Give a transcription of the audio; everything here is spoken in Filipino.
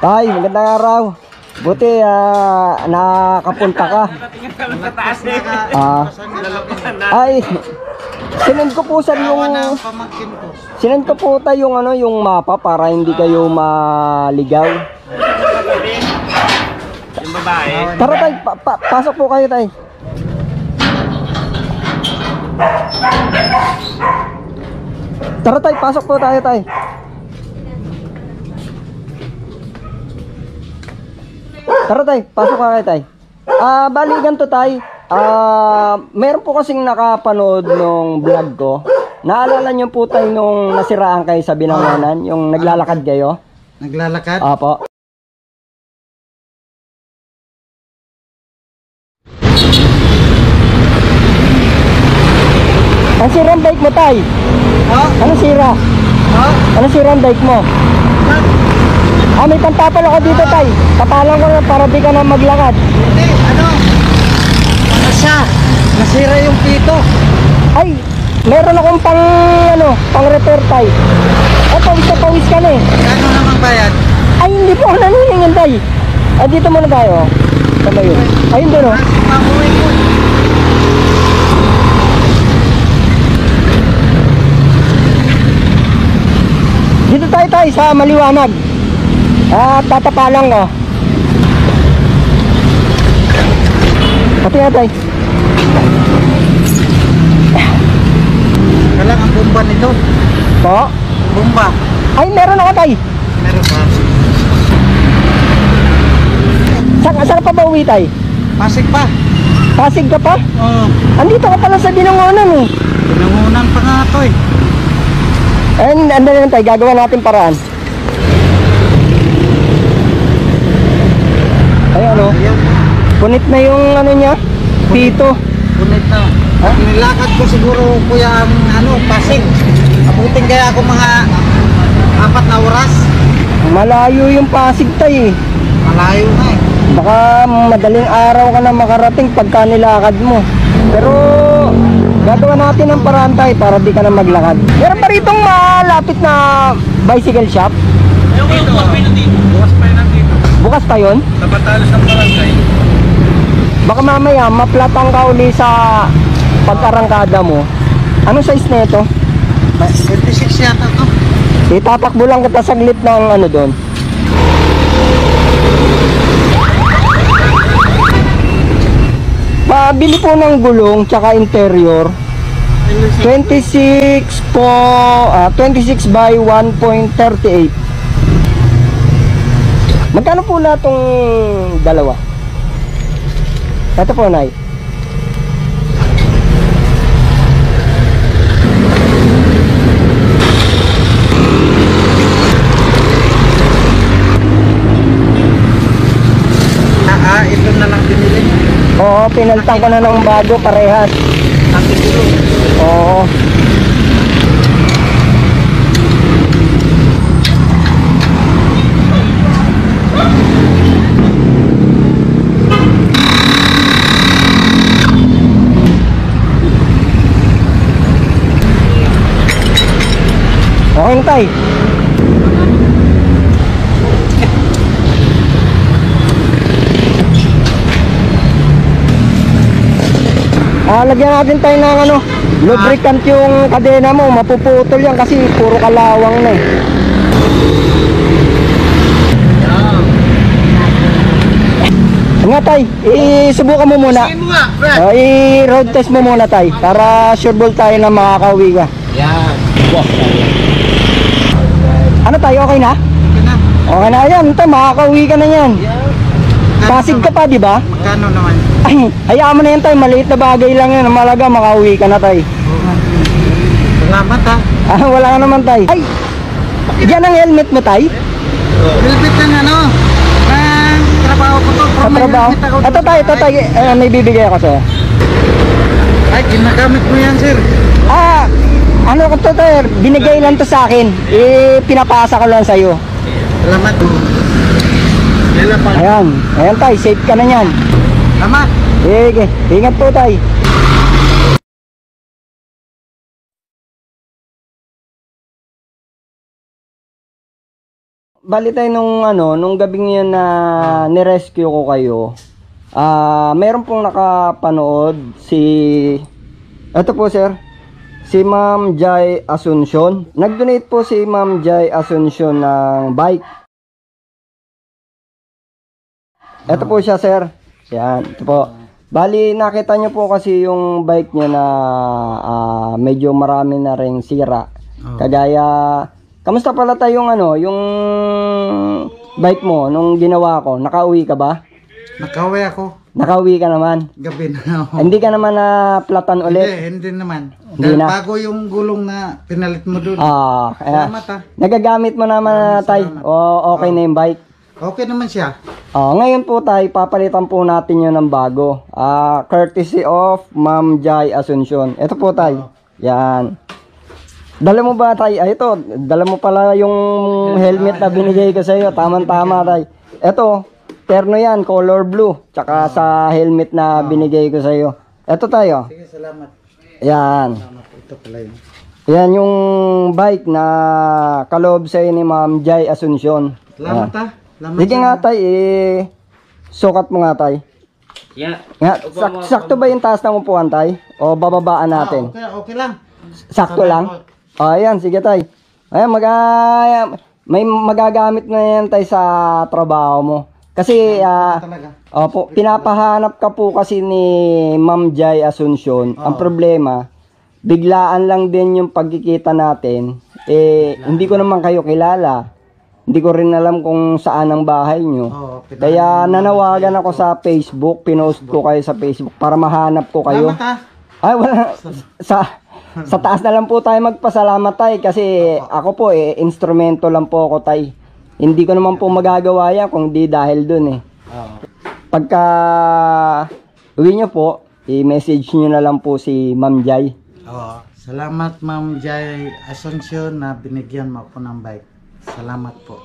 Tay, magandang araw. Buti nakapunta ka. Ay, sinend ko po sir yung sinend ko po tayo yung yung mapa para hindi kayo maligaw. Yung babae. Tara tay, pasok po kayo tay. Tara tay, pasok po tayo tay. Tara tay, pasok ka kayo tay. Bali ganito tay. Meron po kasing nakapanood nung vlog ko. Naalala niyo po tayo nung nasiraan kayo sa Binangonan, yung naglalakad kayo? Naglalakad? Opo. Ang sira ang bike mo tay? Ano sira? Ano sira ang bike mo? May pantapal ako dito tay. Tapalan ko na para di ka na maglakad. Hindi, ano siya? Nasira yung pito. Ay, meron akong pang repair tay. Pawis na pawis ka na eh. Ano naman bayad? Ay, hindi po ako nanihingin tay. Dito muna tayo. Tama yun. Ayun doon o. Mamuwi ko. Dito tayo tay sa maliwanag. Tatapalan ko. Pati nga tay. Kalang ang bomba nito. Po? Bomba. Ay, meron ako tay. Meron pa. Saan pa ba uwi tay? Pasig pa. Pasig ka pa? Oo. Andito ka pala sa Binangonan eh. Pinangunan pa nga ito eh. And ano na tayo, gagawa natin paraan. Ayan o. Punit na yung ano niya, pito. Punit na. Nilakad ko siguro kuya ang Pasig. Abutin kaya ako mga 4 na oras. Malayo yung Pasig tay eh. Malayo na eh. Baka madaling araw ka na makarating pagka nilakad mo. Pero gagawa natin ng paraan tayo para di ka na maglakad. Meron pa ritong malapit na bicycle shop? Dito, bukas pa yun nandito. Bukas pa yun? Sa Batalos ng barangay. Baka mamaya maplatang ka uli sa pag-arangkada mo. Anong size na ito? 26 yata to. Itatakbo lang kita saglit ng ano doon. Pabili po ng gulong tsaka interior. 26 po, 26 by 1.38. Magkano po na itong dalawa? Ito po, Nay. Ito na lang binili. Oo, pinalitan ko na ng bago, parehas. Oo. Okay na tayo. Lagyan natin tayo ng lubricant yung kadena mo, mapuputol yan kasi puro kalawang na eh. Nga tay, isubukan mo muna. I-road test mo muna tay, para sure ball tayo na makakauwi ka. Yan. Ano tayo, okay na? Okay na. Okay na yan, tay, makakauwi ka na yan. Pasig ka pa, di ba? Magkano naman? Ay, hayaan mo na yan tay, maliit na bagay lang yan, malaga makauwi ka na tay. Salamat ha. Wala ka naman tay. Ay, yan ang helmet mo tay? Helmet ng ng trabaho ko to. Sa trabaho? Ito tay, may bibigay ako sa'yo. Ay, ginagamit mo yan sir. Ano ko to tay, binigay lang to sa akin. Pinapasa ko lang sa'yo. Salamat. Ayan tay, safe ka na yan. Salamat. Sige, ingat po tay. Bali tayo nung gabing yun na nirescue ko kayo. Meron pong nakapanood ito po sir, si Ma'am Jai Asuncion. Nag-donate po si Ma'am Jai Asuncion ng bike. Ito po siya sir. Yan, ito po. Bali, nakita nyo po kasi yung bike niya na medyo marami na ring sira. Kagaya, kamusta pala tayo yung bike mo nung ginawa ko? Nakauwi ka ba? Nakauwi ako. Nakauwi ka naman? Gabi na ako. Hindi ka naman na platan ulit? Hindi naman. Hindi na? Bago yung gulong na pinalit mo doon. Kaya, Salamat nagagamit mo naman tay? O okay na yung bike? Okay naman siya. Ngayon po tay, papalitan po natin yun ng bago. Courtesy of Ma'am Jai Asuncion. Ito po tay. Yan. Dala mo ba tay? Ito. Dala mo pala yung helmet na binigay ko sa iyo. Tama-tama tay. Ito. Terno yan. Color blue. Tsaka sa helmet na binigay ko sa iyo. Ito tayo. Sige, salamat. Yan. Salamat. Ito pala yun. Yan yung bike na kaloob sa ni Ma'am Jai Asuncion. Salamat Yan. Salamat. Sige nga tay, sukat mo nga tay. Yeah. Nga, sakto ba yung taas ng upuan tay? O bababaan natin? Okay lang. Sakto lang? Ayan, sige tay. Ayan, may magagamit na yan tay sa trabaho mo. Kasi, Talaga. opo, pinapahanap ka po kasi ni Ma'am Jai Asuncion. Ang problema, biglaan lang din yung pagkikita natin. Hindi ko naman kayo kilala. Hindi ko rin alam kung saan ang bahay nyo. Kaya nanawagan ako sa Facebook, pinost ko kayo sa Facebook para mahanap ko kayo. Salamat Ay, wala. Sa taas na lang po tayo magpasalamat tay kasi ako po instrumento lang po ako tay. Hindi ko naman po magagawa yan kung di dahil dun Pagka uwi nyo po, i-message nyo na lang po si Ma'am Jai. Salamat Ma'am Jai Asuncion na binigyan mo ako ng bike. Salamat po.